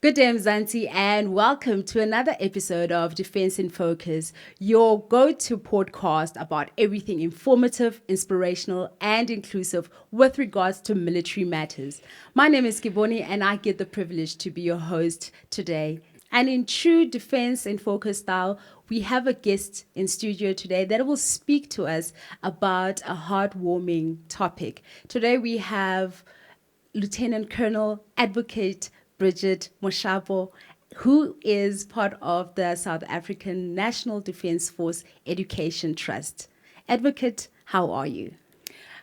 Good day, Mzansi, and welcome to another episode of Defense in Focus, your go-to podcast about everything informative, inspirational, and inclusive with regards to military matters. My name is Kiboni, and I get the privilege to be your host today. And in true Defense in Focus style, we have a guest in studio today that will speak to us about a heartwarming topic. Today we have Lieutenant Colonel Advocate Bridgette Moshapo, who is part of the South African National Defence Force Education Trust. Advocate, how are you?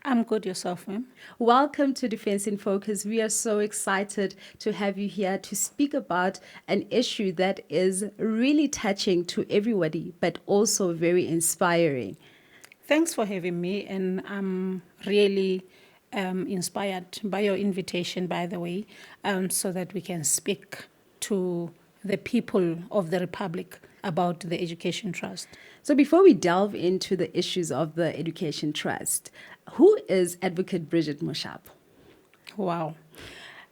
I'm good. Yourself, ma'am? Welcome to Defense in Focus. We are so excited to have you here to speak about an issue that is really touching to everybody, but also very inspiring. Thanks for having me, and I'm really inspired by your invitation, by the way, so that we can speak to the people of the Republic about the Education Trust. So before we delve into the issues of the Education Trust, who is Advocate Bridgette Moshapo? Wow.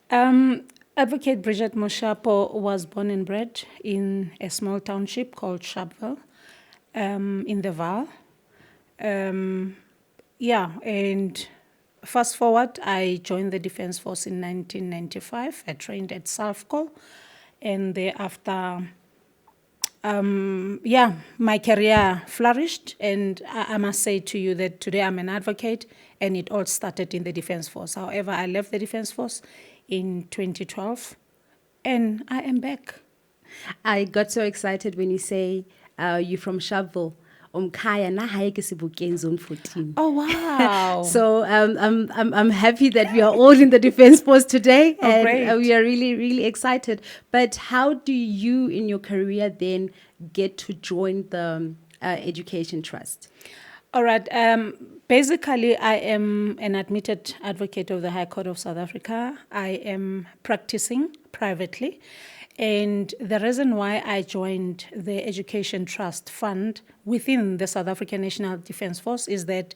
Advocate Bridgette Moshapo was born and bred in a small township called Sharpeville in the Vaal. And fast forward, I joined the Defence Force in 1995. I trained at SANDF Col, and thereafter, my career flourished. And I must say to you that today I'm an advocate, and it all started in the Defence Force. However, I left the Defence Force in 2012, and I am back. I got so excited when you say you're from Sharpeville. Zone 14. Oh wow! So I'm happy that we are all in the Defence Force today, and great. We are really, really excited. But how do you, in your career, then get to join the Education Trust? All right. Basically, I am an admitted advocate of the High Court of South Africa. I am practicing privately. And the reason why I joined the Education Trust Fund within the South African National Defence Force is that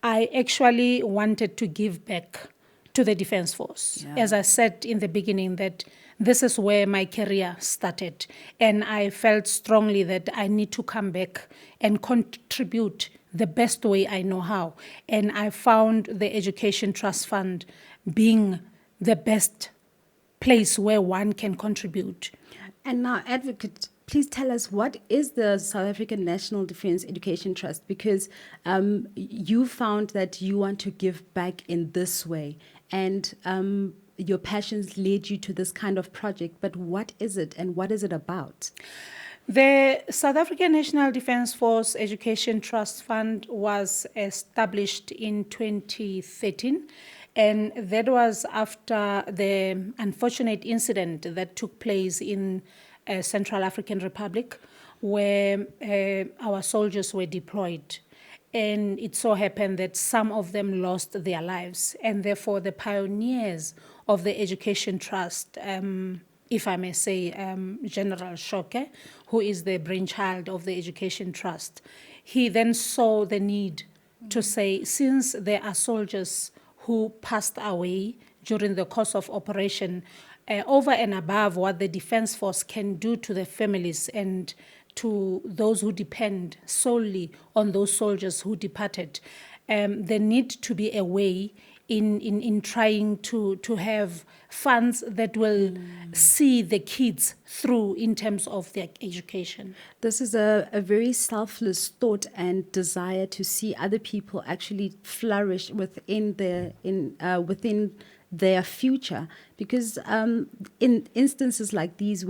I actually wanted to give back to the Defence Force. Yeah. As I said in the beginning, that this is where my career started. And I felt strongly that I need to come back and contribute the best way I know how. And I found the Education Trust Fund being the best place where one can contribute. And now, Advocate, please tell us, what is the South African National Defence Education Trust? Because you found that you want to give back in this way, and your passions led you to this kind of project. But what is it, and what is it about? The South African National Defence Force Education Trust Fund was established in 2013. And that was after the unfortunate incident that took place in Central African Republic, where our soldiers were deployed. And it so happened that some of them lost their lives. And therefore, the pioneers of the Education Trust, if I may say, General Shoke, who is the brainchild of the Education Trust, he then saw the need to say, since there are soldiers who passed away during the course of operation, over and above what the Defence Force can do to the families and to those who depend solely on those soldiers who departed. There need to be a way in trying to have funds that will see the kids through in terms of their education. This is a very selfless thought and desire to see other people actually flourish within their future, because in instances like these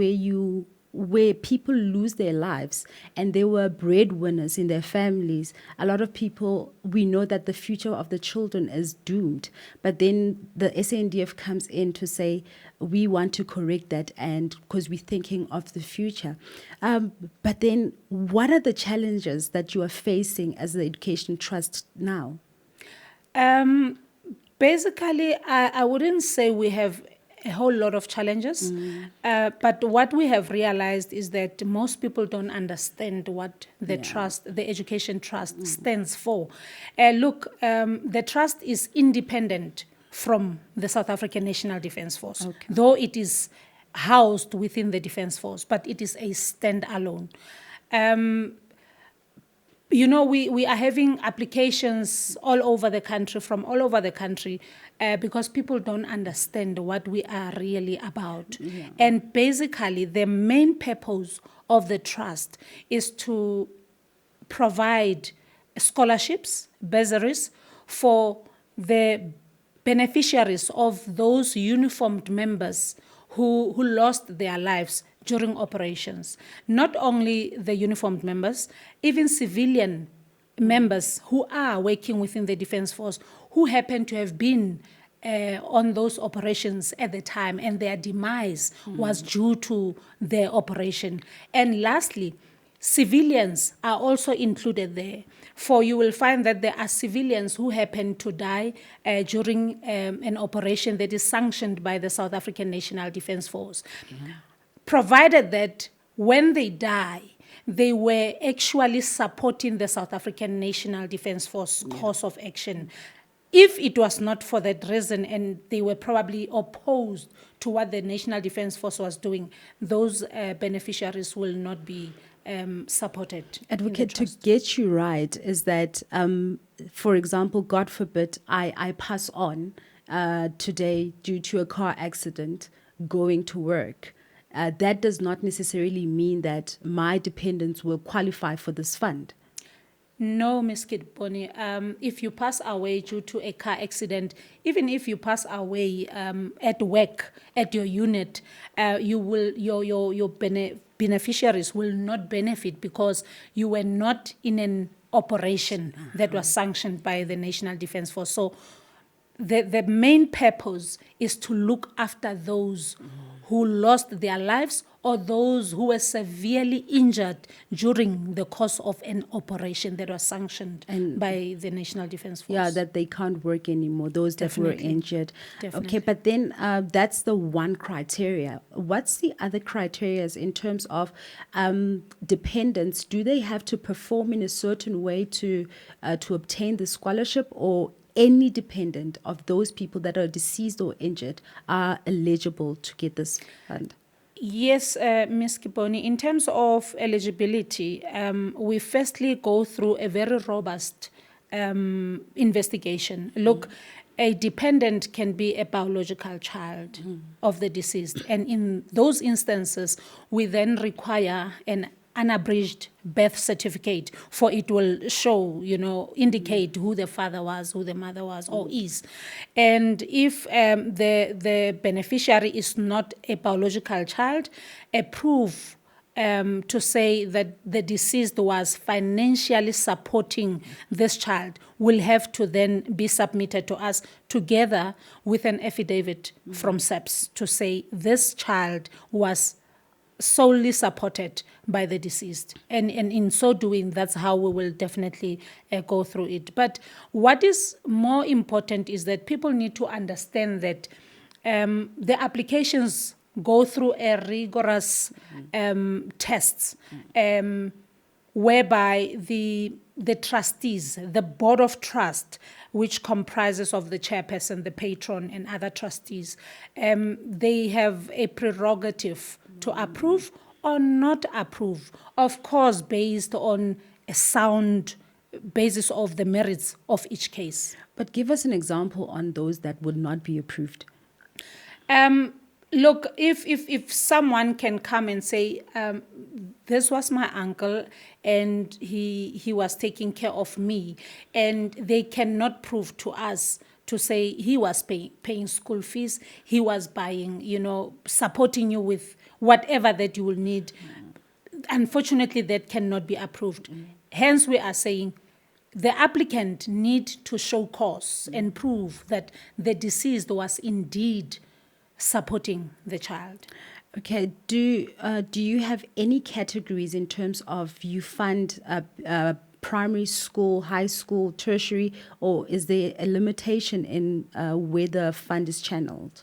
where people lose their lives and they were breadwinners in their families, a lot of people, we know that the future of the children is doomed. But then the SANDF comes in to say, we want to correct that, and because we're thinking of the future. But then what are the challenges that you are facing as the Education Trust now? Basically, I wouldn't say we have a whole lot of challenges. But what we have realized is that most people don't understand what the trust, the Education Trust stands for. Look, the trust is independent from the South African National Defence Force, though it is housed within the Defence Force, but it is a standalone. We are having applications all over the country, from all over the country, because people don't understand what we are really about. Yeah. And basically, the main purpose of the trust is to provide scholarships, bursaries for the beneficiaries of those uniformed members who lost their lives during operations. Not only the uniformed members, even civilian members who are working within the Defence Force, who happen to have been on those operations at the time, and their demise was due to their operation. And lastly, civilians are also included there. For you will find that there are civilians who happen to die during an operation that is sanctioned by the South African National Defence Force. Mm-hmm. Provided that when they die, they were actually supporting the South African National Defence Force course of action. If it was not for that reason, and they were probably opposed to what the National Defence Force was doing, those beneficiaries will not be supported. Advocate, to get you right, is that, for example, God forbid, I pass on today due to a car accident going to work. That does not necessarily mean that my dependents will qualify for this fund. No, Ms. Kidboni. If you pass away due to a car accident, even if you pass away at work, at your unit, your beneficiaries will not benefit because you were not in an operation that was sanctioned by the National Defence Force. So the main purpose is to look after those who lost their lives or those who were severely injured during the course of an operation that was sanctioned by the National Defence Force. Yeah, that they can't work anymore, those Definitely. that were injured. Definitely. Okay, but then that's the one criteria. What's the other criteria in terms of dependents? Do they have to perform in a certain way to obtain the scholarship, or any dependent of those people that are deceased or injured are eligible to get this fund? Yes, Ms. Kiboni, in terms of eligibility, we firstly go through a very robust investigation. Look, a dependent can be a biological child of the deceased, and in those instances, we then require an unabridged birth certificate, for it will show, indicate who the father was, who the mother was, or is. And if the beneficiary is not a biological child, a proof to say that the deceased was financially supporting this child will have to then be submitted to us together with an affidavit from SAPS to say this child was solely supported by the deceased. And in so doing, that's how we will definitely go through it. But what is more important is that people need to understand that the applications go through a rigorous tests whereby the trustees, the board of trust, which comprises of the chairperson, the patron, and other trustees, they have a prerogative to approve or not approve, of course, based on a sound basis of the merits of each case. But give us an example on those that would not be approved. Look, if someone can come and say, this was my uncle and he was taking care of me, and they cannot prove to us to say he was paying school fees, he was buying, supporting you with whatever that you will need. Unfortunately, that cannot be approved. Hence, we are saying the applicant need to show cause and prove that the deceased was indeed supporting the child. Okay. Do you have any categories in terms of you fund primary school, high school, tertiary, or is there a limitation in where the fund is channeled?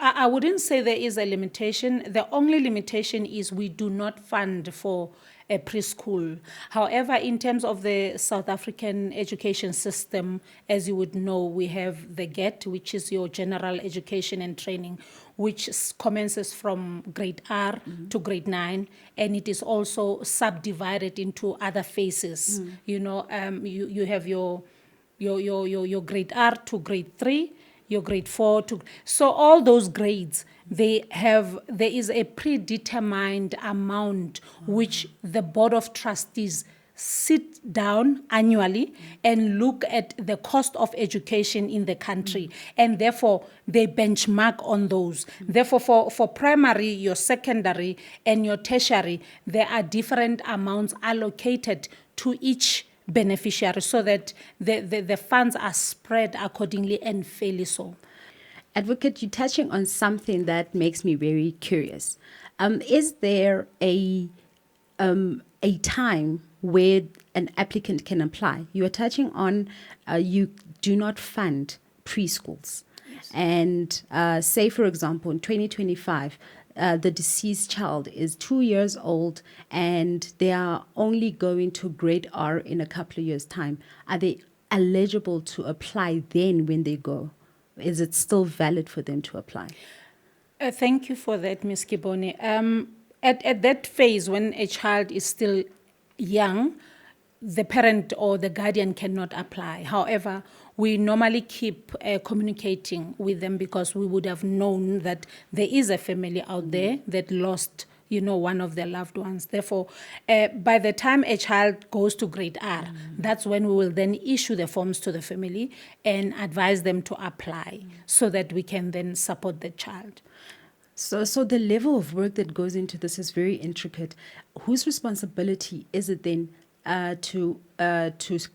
I wouldn't say there is a limitation. The only limitation is we do not fund for preschool. However, in terms of the South African education system, as you would know, we have the GET, which is your general education and training, which commences from grade R to grade 9, and it is also subdivided into other phases. You have your grade R to grade 3, your grade 4 to, so all those grades, there is a predetermined amount which the Board of Trustees sit down annually and look at the cost of education in the country, and therefore they benchmark on those. Therefore, for primary, your secondary, and your tertiary, there are different amounts allocated to each beneficiary so that the funds are spread accordingly and fairly so. Advocate, you're touching on something that makes me very curious. Is there a time where an applicant can apply? You are touching on you do not fund preschools. Yes. And say, for example, in 2025, the deceased child is 2 years old and they are only going to grade R in a couple of years' time. Are they eligible to apply then when they go? Is it still valid for them to apply? Thank you for that, Ms. Kibone. At that phase, when a child is still young, the parent or the guardian cannot apply. However, we normally keep communicating with them because we would have known that there is a family out there that lost one of their loved ones. Therefore, by the time a child goes to grade R, that's when we will then issue the forms to the family and advise them to apply so that we can then support the child. So the level of work that goes into this is very intricate. Whose responsibility is it then to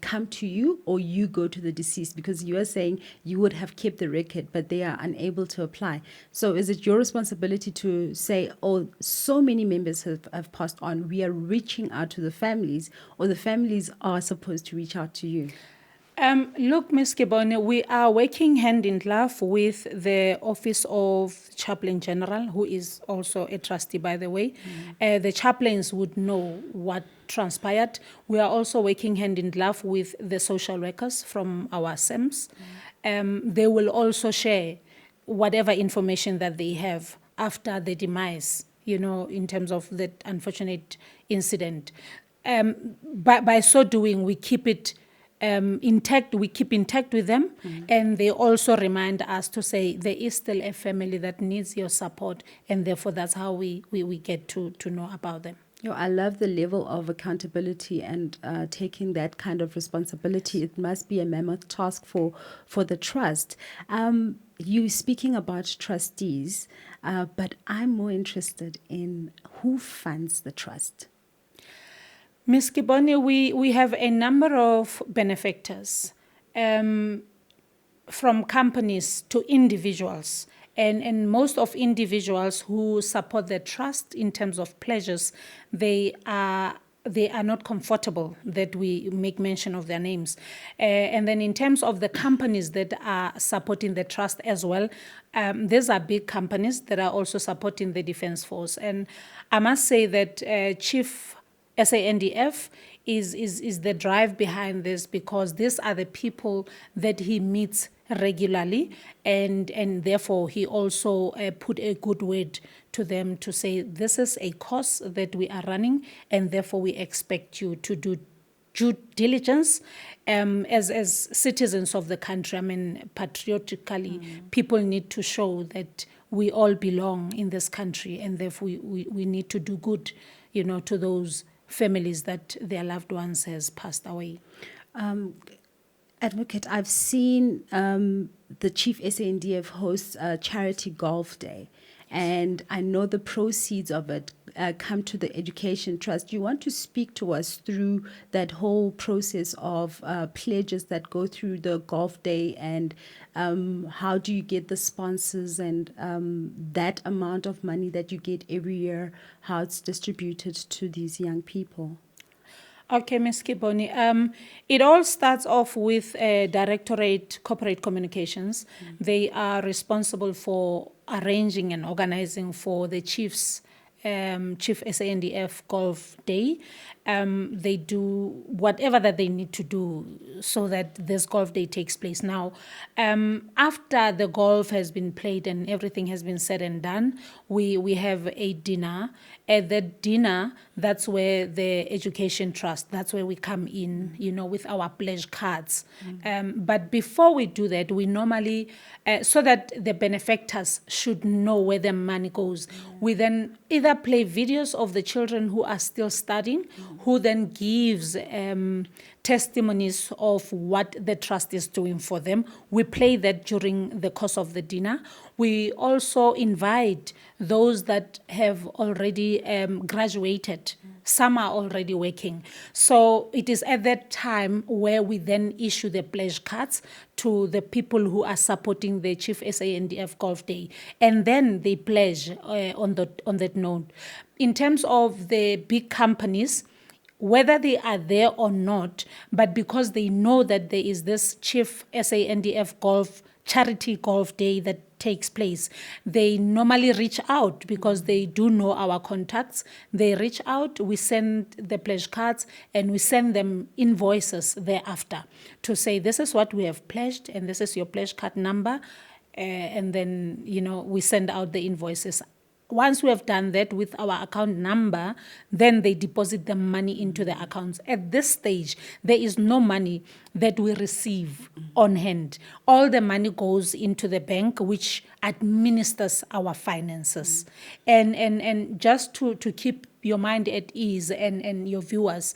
come to you, or you go to the deceased? Because you are saying you would have kept the record, but they are unable to apply. So is it your responsibility to say, oh, so many members have passed on, we are reaching out to the families, or the families are supposed to reach out to you? Look, Ms. Kibone, we are working hand in glove with the Office of Chaplain General, who is also a trustee, by the way. The chaplains would know what transpired. We are also working hand in glove with the social workers from our SEMS. They will also share whatever information that they have after the demise, in terms of that unfortunate incident. By so doing, we keep it intact. We keep intact with them, and they also remind us to say there is still a family that needs your support, and therefore that's how we get to know about them. I love the level of accountability and taking that kind of responsibility. It must be a mammoth task for the trust. You speaking about trustees, but I'm more interested in who funds the trust. Ms. Kibone, we have a number of benefactors, from companies to individuals. And most of individuals who support the trust in terms of pledges, they are not comfortable that we make mention of their names. And then in terms of the companies that are supporting the trust as well, these are big companies that are also supporting the Defence Force. And I must say that Chief SANDF is the drive behind this, because these are the people that he meets regularly, and therefore he also put a good word to them to say this is a cause that we are running, and therefore we expect you to do due diligence as citizens of the country. I mean, patriotically, people need to show that we all belong in this country, and therefore we need to do good, to those families that their loved ones has passed away. Advocate, I've seen the Chief SANDF hosts a charity golf day, and I know the proceeds of it come to the Education Trust. Do you want to speak to us through that whole process of pledges that go through the golf day, and how do you get the sponsors, and that amount of money that you get every year, how it's distributed to these young people? Okay, Ms. Kibone. It all starts off with Directorate Corporate Communications. They are responsible for arranging and organizing for the chief's Chief SANDF Golf Day. They do whatever that they need to do so that this golf day takes place. Now, after the golf has been played and everything has been said and done, we have a dinner. At that dinner, that's where the Education Trust, that's where we come in, with our pledge cards. But before we do that, we normally, so that the benefactors should know where the money goes, we then either play videos of the children who are still studying, who then gives testimonies of what the trust is doing for them. We play that during the course of the dinner. We also invite those that have already graduated. Some are already working. So it is at that time where we then issue the pledge cards to the people who are supporting the Chief SANDF Golf Day. And then they pledge on that note. In terms of the big companies, whether they are there or not, but because they know that there is this Chief SANDF Charity Golf Day that takes place, they normally reach out because they do know our contacts. They reach out, we send the pledge cards, and we send them invoices thereafter to say, this is what we have pledged, and this is your pledge card number. And then, we send out the invoices. Once we have done that with our account number, then they deposit the money into the accounts. At this stage, there is no money that we receive on hand. All the money goes into the bank, which administers our finances. And just to keep your mind at ease and your viewers,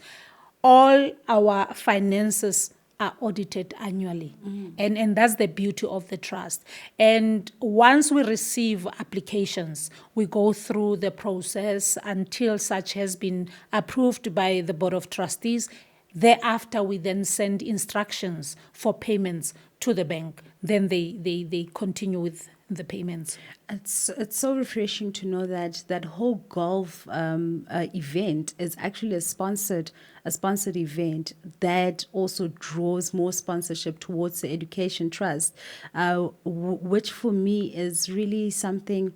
all our finances are audited annually. And that's the beauty of the trust. And once we receive applications, we go through the process until such has been approved by the Board of Trustees. Thereafter, we then send instructions for payments to the bank. Then they continue with the payments. It's so refreshing to know that that whole golf event is actually a sponsored event that also draws more sponsorship towards the Education Trust, which for me is really something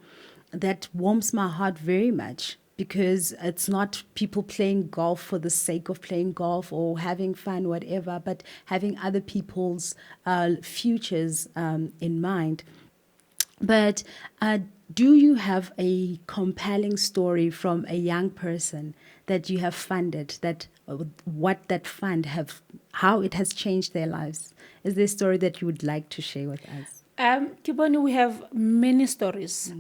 that warms my heart very much. Because it's not people playing golf for the sake of playing golf or having fun, whatever, but having other people's futures in mind. But do you have a compelling story from a young person that you have funded, that what that fund how it has changed their lives? Is there a story that you would like to share with us? Kiboni, we have many stories.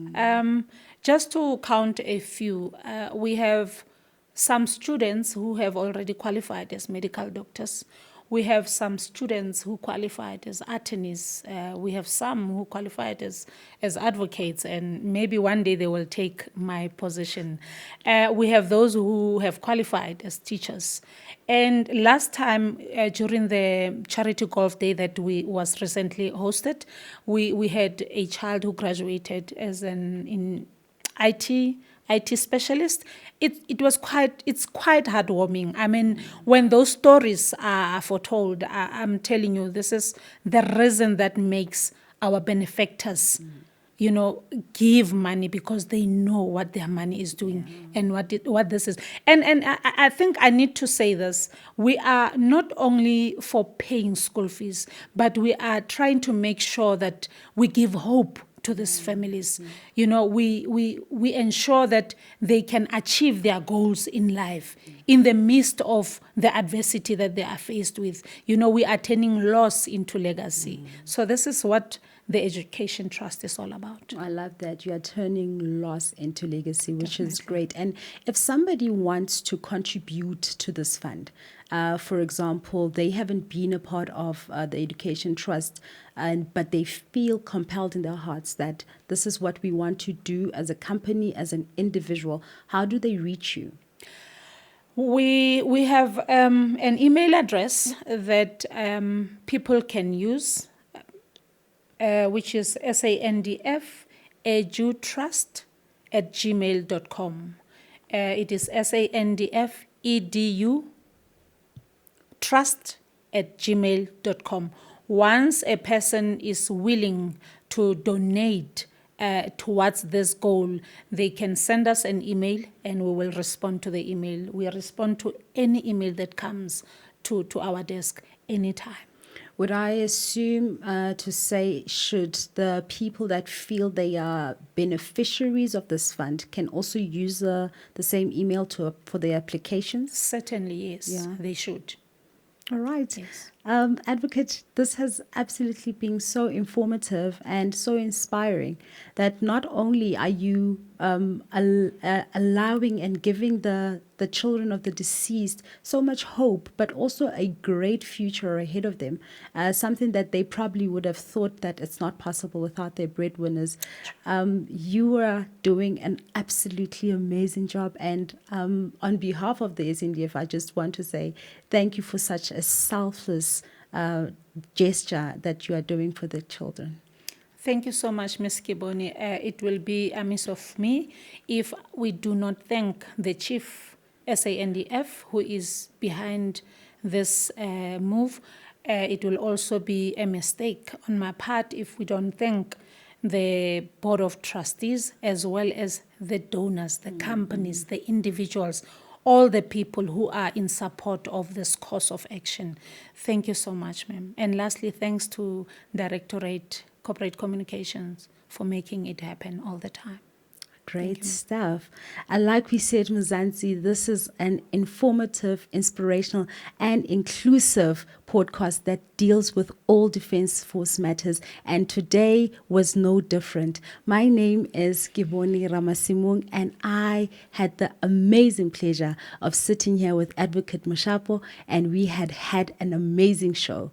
Just to count a few, we have some students who have already qualified as medical doctors. We have some students who qualified as attorneys. We have some who qualified as advocates, and maybe one day they will take my position. We have those who have qualified as teachers. And last time, during the Charity Golf Day that was recently hosted, we had a child who graduated as in IT specialist. It's quite heartwarming. I mean, when those stories are foretold, I'm telling you, this is the reason that makes our benefactors, give money, because they know what their money is doing and what this is. And I think I need to say this. We are not only for paying school fees, but we are trying to make sure that we give hope to these families. We ensure that they can achieve their goals in life in the midst of the adversity that they are faced with. We are turning loss into legacy. So this is what the Education Trust is all about. I love that. You are turning loss into legacy, which is great. And if somebody wants to contribute to this fund, for example, they haven't been a part of the Education Trust, but they feel compelled in their hearts that this is what we want to do as a company, as an individual, how do they reach you? We have an email address that people can use, which is sandfedutrust@gmail.com. It is sandfedutrust@gmail.com. Once a person is willing to donate towards this goal, they can send us an email and we will respond to the email. We respond to any email that comes to our desk anytime. Would I assume to say, should the people that feel they are beneficiaries of this fund can also use the same email for their applications? Certainly, yes, they should. All right. Yes. Advocate, this has absolutely been so informative and so inspiring that not only are you allowing and giving the children of the deceased so much hope, but also a great future ahead of them, something that they probably would have thought that it's not possible without their breadwinners. You are doing an absolutely amazing job. And on behalf of the SANDF, I just want to say thank you for such a selfless gesture that you are doing for the children. Thank you so much, Ms. Kiboni. It will be amiss of me if we do not thank the Chief SANDF who is behind this move. It will also be a mistake on my part if we don't thank the Board of Trustees as well as the donors, the companies, the individuals, all the people who are in support of this course of action. Thank you so much, ma'am. And lastly, thanks to Directorate Corporate Communications for making it happen all the time. Great stuff. And like we said, Mzansi, this is an informative, inspirational, and inclusive podcast that deals with all Defense Force matters. And today was no different. My name is Kiboni Ramasimung, and I had the amazing pleasure of sitting here with Advocate Moshapo, and we had an amazing show.